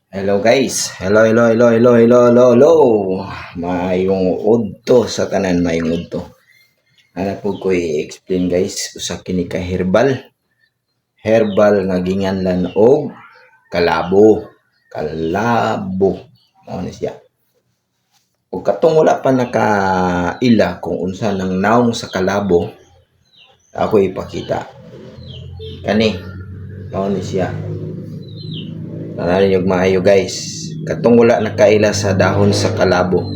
Hello guys. Hello. Mayong udto sa tanan, mayong udto. Ana po ko i-explain guys usa kini ka herbal. Herbal nga ginganlan og kalabo. Kalabo. Mao ni siya. Ug katong wala pa nakaila kung unsa nang naong sa kalabo, ako ipakita. Kani, mao ni siya. Tanan yung maayo guys. Katong wala nakaila sa dahon sa kalabo.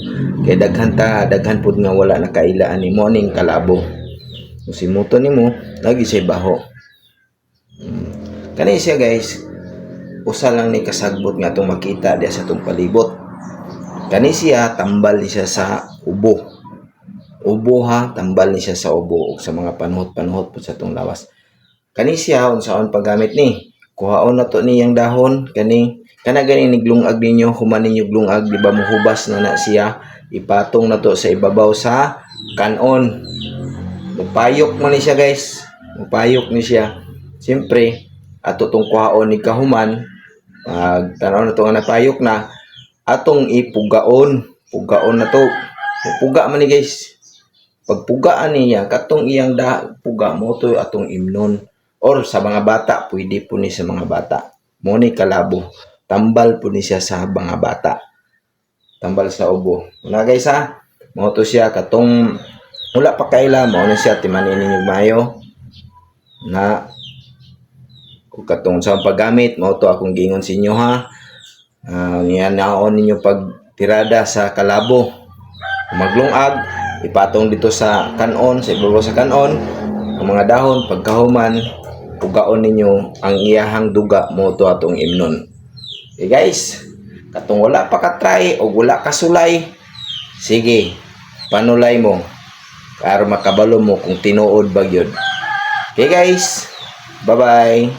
Kay daghan pud nga wala nakaila ani mo ning kalabo. Kung simuto nimo, lagi siya baho. Kani siya guys. Usa lang ni kasagbot nga atong makita diya sa atong palibot. Kani siya tambal ni siya sa ubo. Ubo ha, tambal ni siya sa ubo ug sa mga panuhot-panuhot pud sa atong lawas. Kani siya unsaon paggamit ni? Kuhaon na to niyang dahon kana gani niglungag ninyo, human ninyo glungag, di ba muhubas na siya, ipatong na to sa ibabaw sa kanon. Mupayok man ni siya guys, mupayok ni siya. Siyempre ato tong kuhaon ni kahuman, pag tanaw na to nga napayok na, atong ipugaon na to. Puga man ni guys. Pag pugaan niya, katong iyang puga mo to atong imnon. Or sa mga bata, pwede po ni sa mga bata. Mo ni kalabo. Tambal po ni siya sa mga bata. Tambal sa ubo. Wala guys ha. Mo to siya katong wala pa kaila. Mo ni siya timanin ninyo mayo. Na kung katong sa paggamit, mo to akong gingon sa inyo ha. Yan naon ninyo pagtirada sa kalabo. Maglungag, ipatong dito sa kanon, sa ibabaw sa kanon. Ang mga dahon, pagkahuman, pugaon ninyo ang iyahang duga mo to atong imnon. Okay guys, katong wala pa ka-try o wala ka sulay, sige, panulay mo para makabalo mo kung tinuod ba gyud. Okay guys, bye-bye.